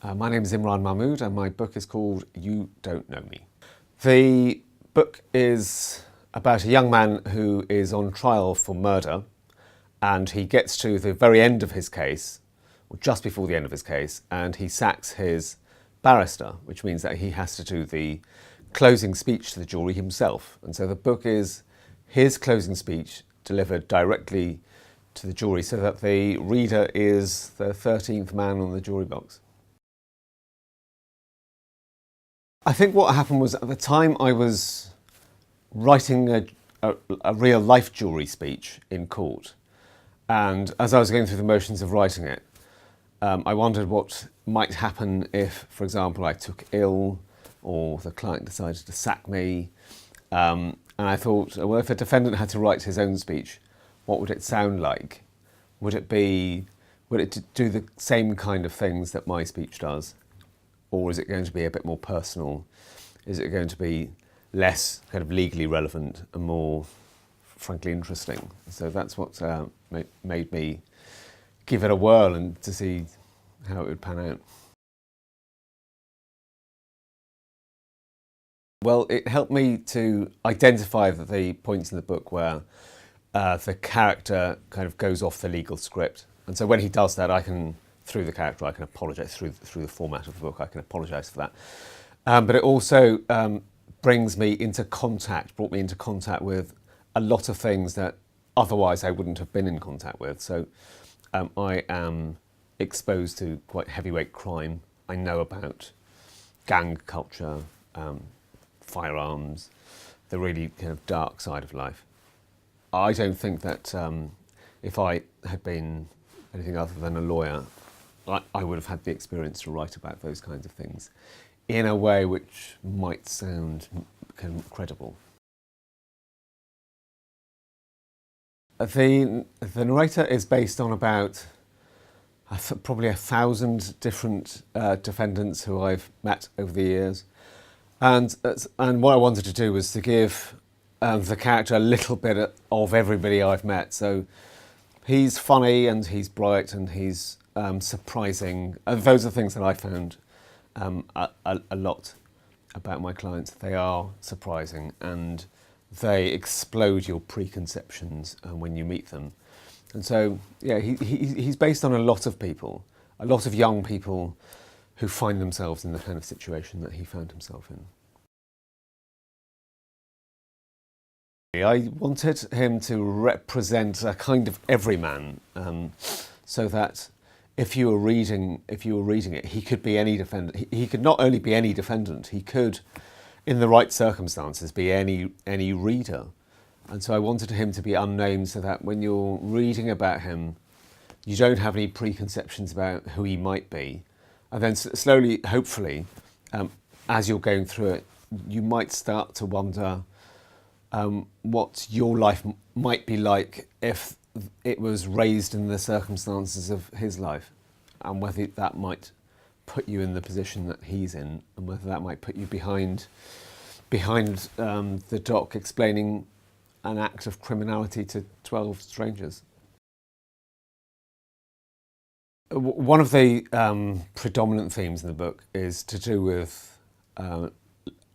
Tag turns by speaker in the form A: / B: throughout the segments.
A: My name is Imran Mahmood and my book is called You Don't Know Me. The book is about a young man who is on trial for murder, and he gets to the very end of his case, or just before the end of his case, and he sacks his barrister, which means that he has to do the closing speech to the jury himself. And so the book is his closing speech delivered directly to the jury so that the reader is the 13th man on the jury box. I think what happened was, at the time I was writing a real life jury speech in court, and as I was going through the motions of writing it, I wondered what might happen if, for example, I took ill or the client decided to sack me. And I thought, well, if a defendant had to write his own speech, what would it sound like? Would it do the same kind of things that my speech does? Or is it going to be a bit more personal? Is it going to be less kind of legally relevant and more, frankly, interesting? So that's what made me give it a whirl and to see how it would pan out. Well, it helped me to identify the points in the book where the character kind of goes off the legal script. And so when he does that, through the character, I can apologise, through the format of the book, I can apologise for that. But it also brought me into contact with a lot of things that otherwise I wouldn't have been in contact with. So I am exposed to quite heavyweight crime. I know about gang culture, firearms, the really kind of dark side of life. I don't think that if I had been anything other than a lawyer, I would have had the experience to write about those kinds of things in a way which might sound kind of credible. The narrator is based on about probably 1,000 different defendants who I've met over the years. And what I wanted to do was to give the character a little bit of everybody I've met. So he's funny and he's bright and he's surprising. Those are things that I found a lot about my clients. They are surprising and they explode your preconceptions when you meet them. And so, yeah, he's based on a lot of people, a lot of young people who find themselves in the kind of situation that he found himself in. I wanted him to represent a kind of everyman, so that if you were reading it, he could be any defendant. He could not only be any defendant, he could, in the right circumstances, be any reader. And so I wanted him to be unnamed so that when you're reading about him, you don't have any preconceptions about who he might be. And then slowly, hopefully, as you're going through it, you might start to wonder what your life might be like if it was raised in the circumstances of his life, and whether that might put you in the position that he's in, and whether that might put you behind the dock explaining an act of criminality to 12 strangers. One of the predominant themes in the book is to do with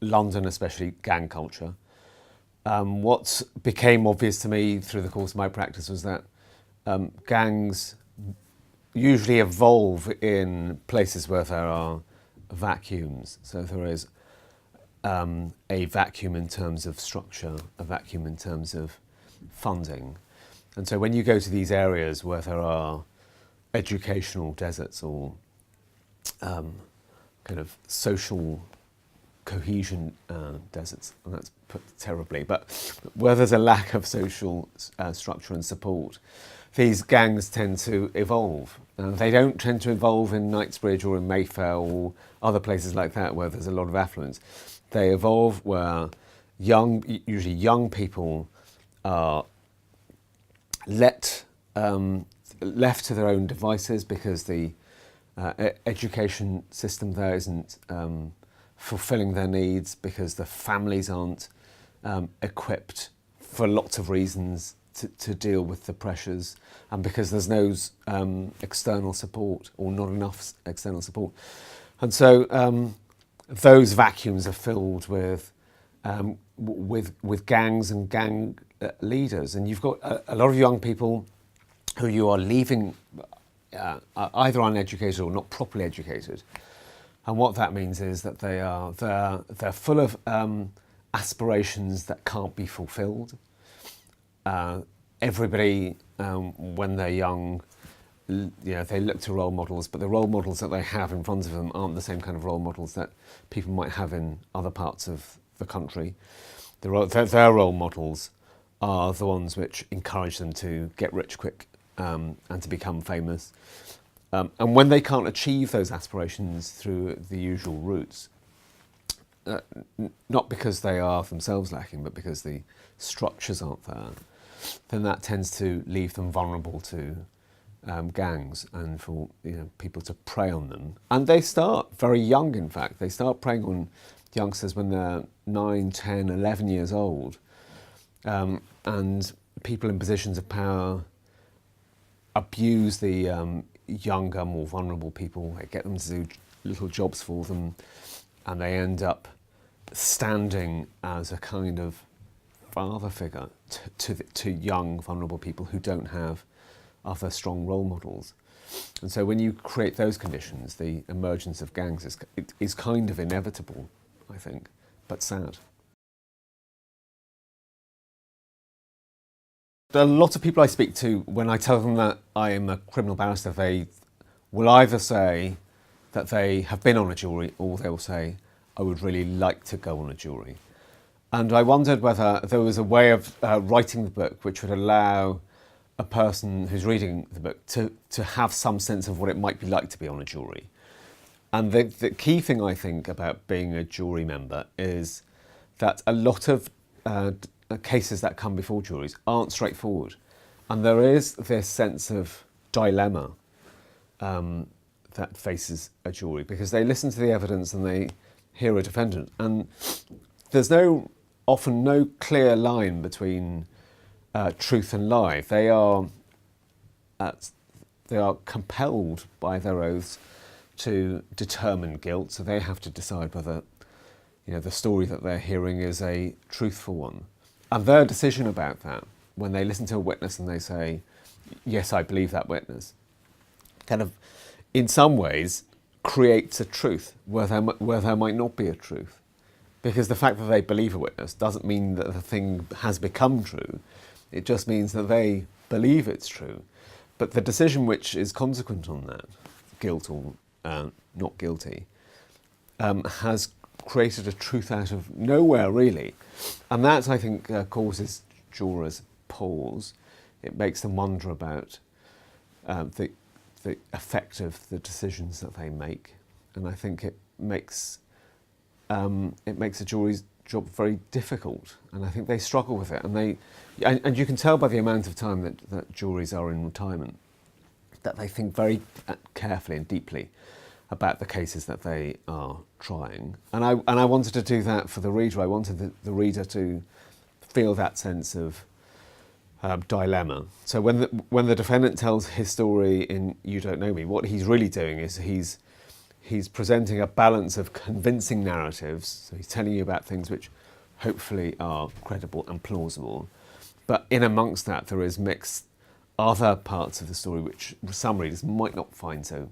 A: London, especially gang culture. What became obvious to me through the course of my practice was that gangs usually evolve in places where there are vacuums. So there is a vacuum in terms of structure, a vacuum in terms of funding. And so when you go to these areas where there are educational deserts or kind of social cohesion deserts, and that's put terribly, but where there's a lack of social structure and support, these gangs tend to evolve. They don't tend to evolve in Knightsbridge or in Mayfair or other places like that where there's a lot of affluence. They evolve where usually young people are left to their own devices because the education system there isn't fulfilling their needs, because the families aren't equipped for lots of reasons to deal with the pressures, and because there's no external support, or not enough external support. And so those vacuums are filled with gangs and gang leaders, and you've got a lot of young people who you are leaving either uneducated or not properly educated. And what that means is that they're full of aspirations that can't be fulfilled. Everybody, when they're young, they look to role models, but the role models that they have in front of them aren't the same kind of role models that people might have in other parts of the country. Their role models are the ones which encourage them to get rich quick and to become famous. And when they can't achieve those aspirations through the usual routes, not because they are themselves lacking, but because the structures aren't there, then that tends to leave them vulnerable to gangs and for people to prey on them. And they start very young, in fact. They start preying on youngsters when they're 9, 10, 11 years old. And people in positions of power abuse the younger, more vulnerable people. They get them to do little jobs for them, and they end up standing as a kind of father figure to young, vulnerable people who don't have other strong role models. And so when you create those conditions, the emergence of gangs is kind of inevitable, I think, but sad. There are a lot of people I speak to, when I tell them that I am a criminal barrister, they will either say that they have been on a jury, or they will say, I would really like to go on a jury. And I wondered whether there was a way of writing the book which would allow a person who's reading the book to have some sense of what it might be like to be on a jury. And the key thing, I think, about being a jury member is that a lot of cases that come before juries aren't straightforward. And there is this sense of dilemma that faces a jury, because they listen to the evidence and they hear a defendant. And there's often no clear line between truth and lie. They are compelled by their oaths to determine guilt, so they have to decide whether the story that they're hearing is a truthful one. And their decision about that, when they listen to a witness and they say, yes, I believe that witness, kind of, in some ways, creates a truth where there might not be a truth. Because the fact that they believe a witness doesn't mean that the thing has become true. It just means that they believe it's true. But the decision which is consequent on that, guilt or not guilty, has created a truth out of nowhere, really. And that, I think, causes jurors pause. It makes them wonder about the effect of the decisions that they make. And I think it makes a jury's job very difficult, and I think they struggle with it. And you can tell by the amount of time that juries are in retirement that they think very carefully and deeply about the cases that they are trying. And I wanted to do that for the reader. I wanted the reader to feel that sense of dilemma. So when the defendant tells his story in You Don't Know Me, what he's really doing is he's presenting a balance of convincing narratives. So he's telling you about things which hopefully are credible and plausible. But in amongst that, there is mixed other parts of the story which some readers might not find so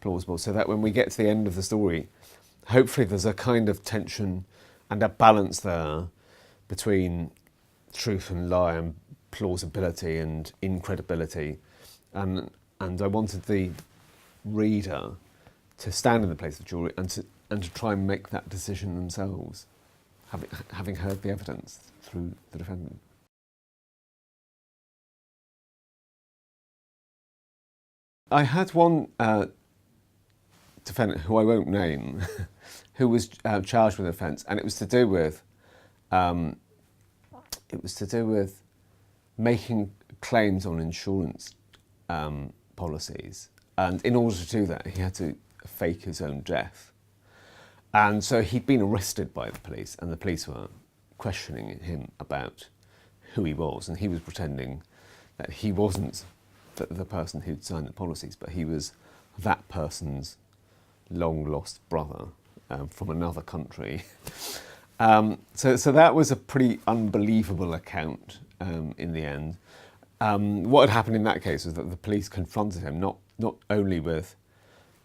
A: plausible. So that when we get to the end of the story, hopefully there's a kind of tension and a balance there between truth and lie and plausibility and incredibility. And I wanted the reader to stand in the place of the jury and to try and make that decision themselves, having heard the evidence through the defendant. I had one defendant, who I won't name, who was charged with an offence, and it was to do with making claims on insurance policies, and in order to do that, he had to fake his own death. And so he'd been arrested by the police, and the police were questioning him about who he was, and he was pretending that he wasn't the person who'd signed the policies, but he was that person's long-lost brother from another country. So that was a pretty unbelievable account in the end. What had happened in that case was that the police confronted him not only with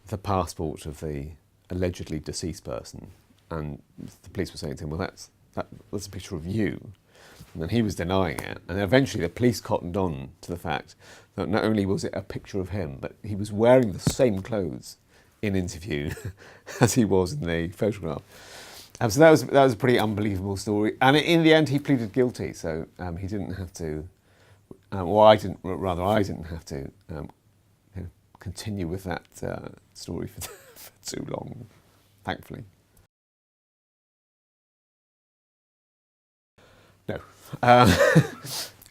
A: the passport of the allegedly deceased person, and the police were saying to him, well, that's a picture of you. And then he was denying it. And eventually the police cottoned on to the fact that not only was it a picture of him, but he was wearing the same clothes in interview as he was in the photograph. So that was a pretty unbelievable story. And in the end, he pleaded guilty. So he didn't have to, I didn't have to continue with that story for too long, thankfully. No.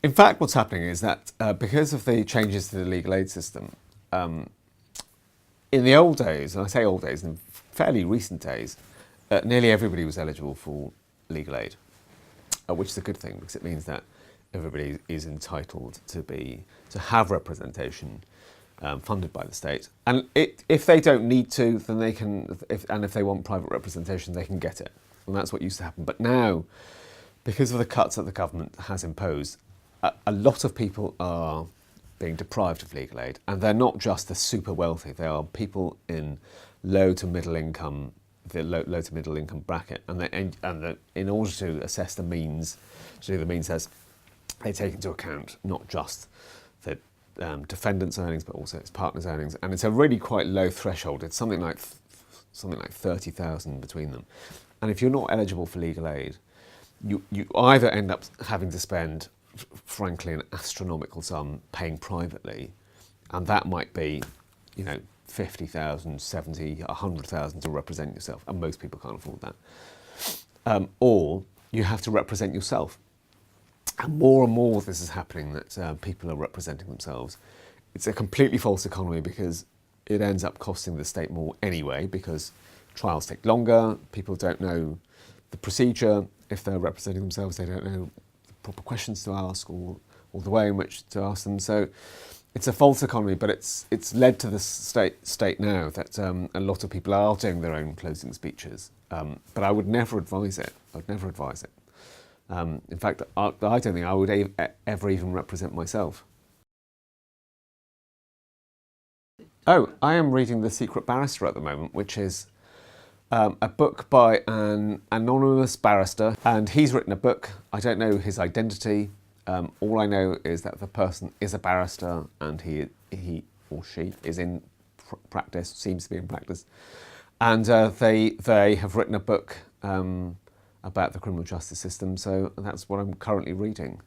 A: In fact, what's happening is that because of the changes to the legal aid system, in the old days, and I say old days, in fairly recent days, nearly everybody was eligible for legal aid, which is a good thing because it means that everybody is entitled to have representation funded by the state. And if they don't need to, then they can, if they want private representation, they can get it. And that's what used to happen. But now, because of the cuts that the government has imposed, a lot of people are being deprived of legal aid, and they're not just the super wealthy. They are people in low to middle income bracket, and in order to assess the means, to do the means test, they take into account not just the defendant's earnings, but also its partner's earnings, and it's a really quite low threshold. It's something like 30,000 between them, and if you're not eligible for legal aid, you either end up having to spend, frankly, an astronomical sum paying privately, and that might be, 50,000, 70, 100,000 to represent yourself, and most people can't afford that. Or you have to represent yourself. And more this is happening, that people are representing themselves. It's a completely false economy because it ends up costing the state more anyway, because trials take longer, people don't know the procedure. If they're representing themselves, they don't know the proper questions to ask or the way in which to ask them. So it's a false economy, but it's led to the state now that a lot of people are doing their own closing speeches. But I would never advise it. In fact, I don't think I would ever even represent myself. Oh, I am reading The Secret Barrister at the moment, which is a book by an anonymous barrister, and he's written a book. I don't know his identity. All I know is that the person is a barrister, and he or she is in practice, seems to be in practice, and they have written a book about the criminal justice system. So that's what I'm currently reading.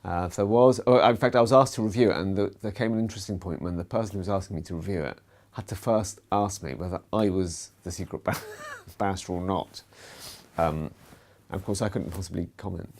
A: In fact, I was asked to review it, and there came an interesting point when the person who was asking me to review it had to first ask me whether I was the secret barrister or not. And of course, I couldn't possibly comment.